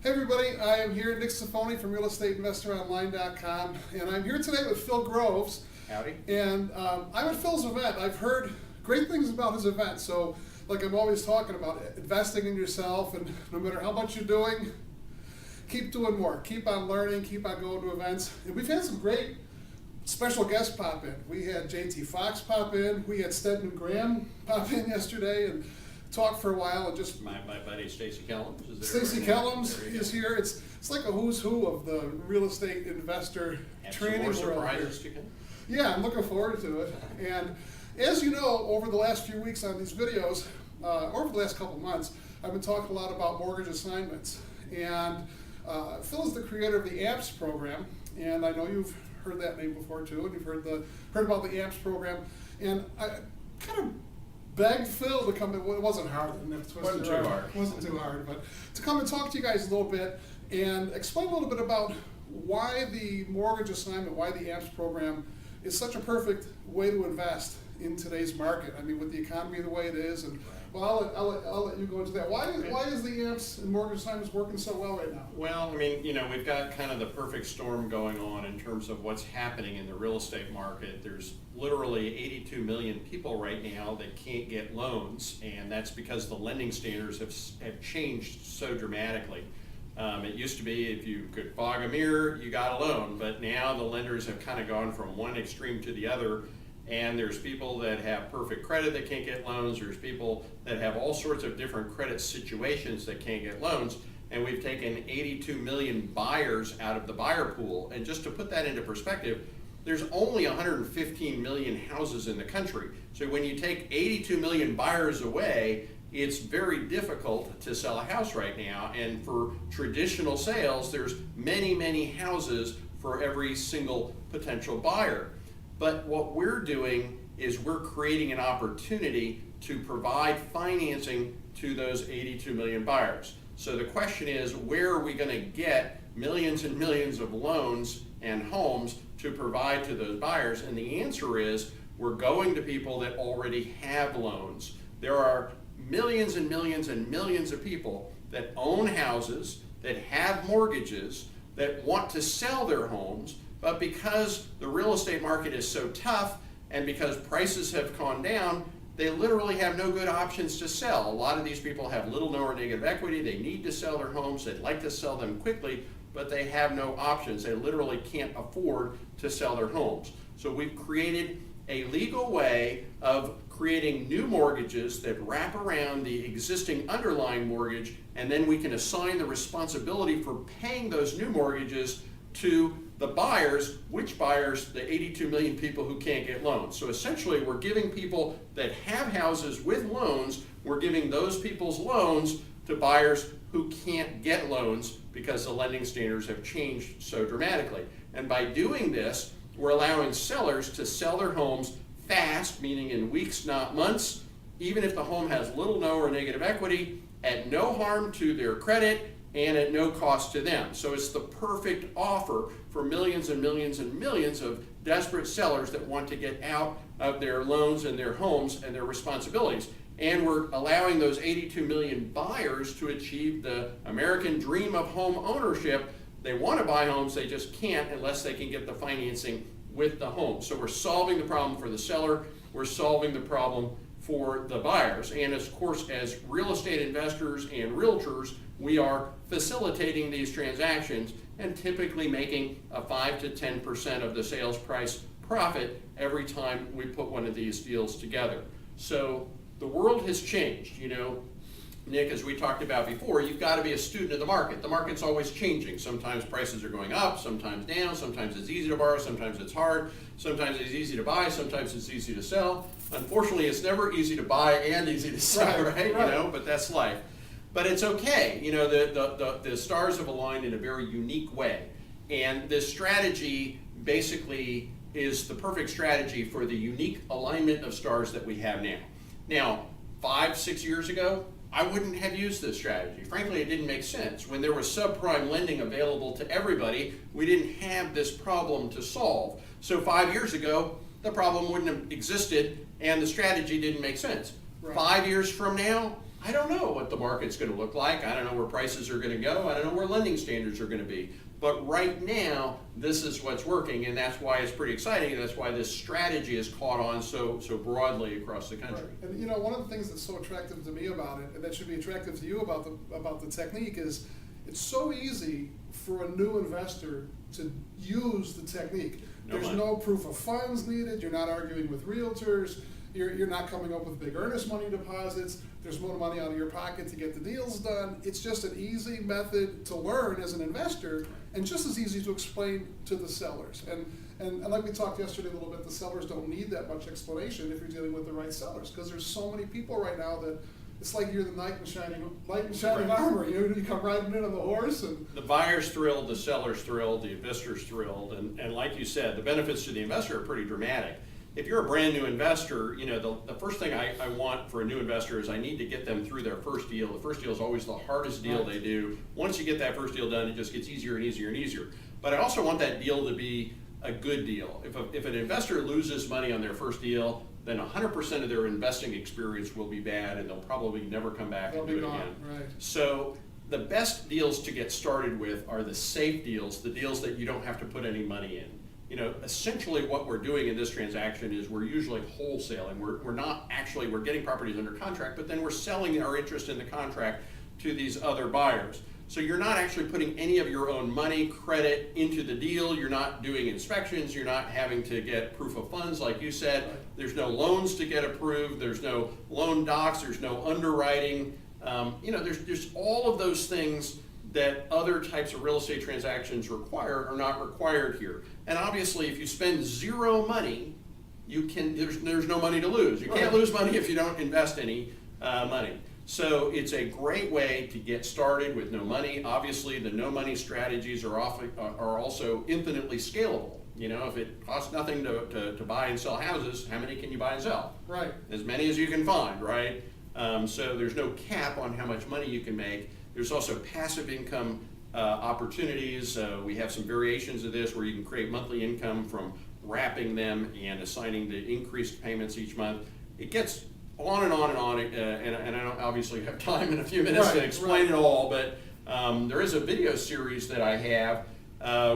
Hey everybody, I am here, Nick Safoni from realestateinvestoronline.com, and I'm here today with Phill Groves. Howdy. And I'm at Phil's event. I've heard great things about his event, so like I'm always talking about, investing in yourself, and no matter how much you're doing, keep doing more. Keep on learning, keep on going to events. And we've had some great special guests pop in. We had JT Fox pop in, we had Stedman Graham pop in yesterday, and talk for a while, and just my buddy Stacy Kellums is there. Stacy Kellums is here. It's like a who's who of the real estate investor training world. Surprises to come. Yeah, I'm looking forward to it. And as you know, over the last few weeks on these videos, over the last couple months, I've been talking a lot about mortgage assignments. And Phill is the creator of the AMPS program, and I know you've heard that name before too, and you've heard about the AMPS program. And I kind of begged Phill to come in. Well, it wasn't hard. It wasn't too hard, but to come and talk to you guys a little bit and explain a little bit about why the mortgage assignment, why the AMPS program is such a perfect way to invest in today's market. I mean, with the economy the way it is, and well, I'll let you go into that. Why is the AMPS and mortgage assignments working so well right now? Well, I mean, we've got kind of the perfect storm going on in terms of what's happening in the real estate market. There's literally 82 million people right now that can't get loans, and that's because the lending standards have changed so dramatically. It used to be if you could fog a mirror, you got a loan, but now the lenders have kind of gone from one extreme to the other. And there's people that have perfect credit that can't get loans. There's people that have all sorts of different credit situations that can't get loans. And we've taken 82 million buyers out of the buyer pool. And just to put that into perspective, there's only 115 million houses in the country. So when you take 82 million buyers away, it's very difficult to sell a house right now. And for traditional sales, there's many, many houses for every single potential buyer. But what we're doing is we're creating an opportunity to provide financing to those 82 million buyers. So the question is, where are we going to get millions and millions of loans and homes to provide to those buyers? And the answer is, we're going to people that already have loans. There are millions and millions and millions of people that own houses, that have mortgages, that want to sell their homes, but because the real estate market is so tough and because prices have gone down, they literally have no good options to sell. A lot of these people have little, no, or negative equity. They need to sell their homes. They'd like to sell them quickly, but they have no options. They literally can't afford to sell their homes. So we've created a legal way of creating new mortgages that wrap around the existing underlying mortgage, and then we can assign the responsibility for paying those new mortgages to the buyers. Which buyers? The 82 million people who can't get loans. So essentially, we're giving people that have houses with loans, we're giving those people's loans to buyers who can't get loans because the lending standards have changed so dramatically. And by doing this, we're allowing sellers to sell their homes fast, meaning in weeks, not months, even if the home has little, no, or negative equity, at no harm to their credit, and at no cost to them. So it's the perfect offer for millions and millions and millions of desperate sellers that want to get out of their loans and their homes and their responsibilities. And we're allowing those 82 million buyers to achieve the American dream of home ownership. They want to buy homes, they just can't unless they can get the financing with the home. So we're solving the problem for the seller, we're solving the problem for the buyers. And of course, as real estate investors and realtors, we are facilitating these transactions and typically making a 5 to 10% of the sales price profit every time we put one of these deals together. So the world has changed. Nick, as we talked about before, you've got to be a student of the market. The market's always changing. Sometimes prices are going up, sometimes down, sometimes it's easy to borrow, sometimes it's hard, sometimes it's easy to buy, sometimes it's easy to sell. Unfortunately, it's never easy to buy and easy to sell, right? But that's life. But it's okay. The stars have aligned in a very unique way. And this strategy basically is the perfect strategy for the unique alignment of stars that we have now. Now, 5-6 years ago, I wouldn't have used this strategy. Frankly, it didn't make sense. When there was subprime lending available to everybody, we didn't have this problem to solve. So 5 years ago, the problem wouldn't have existed and the strategy didn't make sense. Right. 5 years from now, I don't know what the market's going to look like. I don't know where prices are going to go. I don't know where lending standards are going to be. But right now, this is what's working, and that's why it's pretty exciting, and that's why this strategy is caught on so broadly across the country. Right. And one of the things that's so attractive to me about it, and that should be attractive to you about the technique, is it's so easy for a new investor to use the technique. There's no proof of funds needed. You're not arguing with realtors. You're not coming up with big earnest money deposits. There's more money out of your pocket to get the deals done. It's just an easy method to learn as an investor, and just as easy to explain to the sellers. And like we talked yesterday a little bit, the sellers don't need that much explanation if you're dealing with the right sellers, because there's so many people right now that it's like you're the knight in shining armor. You come riding in on the horse, and the buyer's thrilled, the seller's thrilled, the investor's thrilled, and like you said, the benefits to the investor are pretty dramatic. If you're a brand new investor, the first thing I want for a new investor is I need to get them through their first deal. The first deal is always the hardest deal they do. Once you get that first deal done, it just gets easier and easier and easier. But I also want that deal to be a good deal. If an investor loses money on their first deal, then 100% of their investing experience will be bad, and they'll probably never come back and do it again. Right. So the best deals to get started with are the safe deals, the deals that you don't have to put any money in. Essentially what we're doing in this transaction is we're usually wholesaling. We're getting properties under contract, but then we're selling our interest in the contract to these other buyers. So you're not actually putting any of your own money, credit into the deal. You're not doing inspections. You're not having to get proof of funds, like you said. Right. There's no loans to get approved. There's no loan docs. There's no underwriting. There's all of those things that other types of real estate transactions require are not required here. And obviously, if you spend zero money, there's no money to lose. You can't lose money if you don't invest any money. So it's a great way to get started with no money. Obviously, the no money strategies are also infinitely scalable. If it costs nothing to buy and sell houses, how many can you buy and sell? Right. As many as you can find, right? So there's no cap on how much money you can make. There's also passive income opportunities. We have some variations of this where you can create monthly income from wrapping them and assigning the increased payments each month. It gets on and on and on, and I don't obviously have time in a few minutes to explain it all, but there is a video series that I have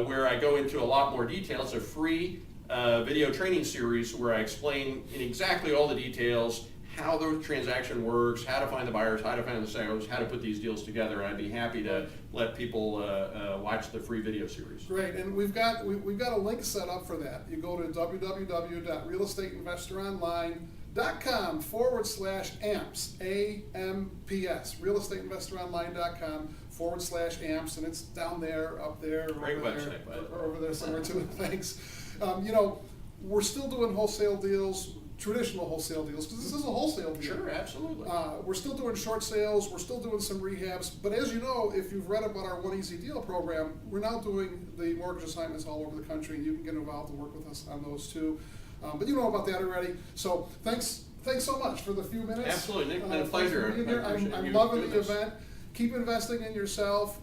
where I go into a lot more detail. It's a free video training series where I explain in exactly all the details how the transaction works, how to find the buyers, how to find the sellers, how to put these deals together. I'd be happy to let people watch the free video series. Great, and we've got a link set up for that. You go to www.realestateinvestoronline.com/AMPS, AMPS, realestateinvestoronline.com/AMPS, and it's down there, up there, Great website, or over there somewhere too. Thanks. We're still doing wholesale deals, traditional wholesale deals, because this is a wholesale deal. Sure, absolutely. We're still doing short sales, we're still doing some rehabs, but as you know, if you've read about our One Easy Deal program, we're now doing the mortgage assignments all over the country, and you can get involved and work with us on those too. But you know about that already, so thanks so much for the few minutes. Absolutely, Nick, been a pleasure. I'm loving the event. Keep investing in yourself.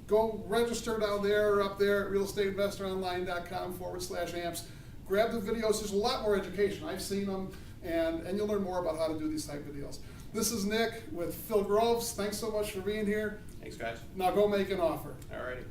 Go register down there or up there at realestateinvestoronline.com/AMPS. Grab the videos. There's a lot more education. I've seen them, and you'll learn more about how to do these type of deals. This is Nick with Phill Groves. Thanks so much for being here. Thanks, guys. Now go make an offer. All righty.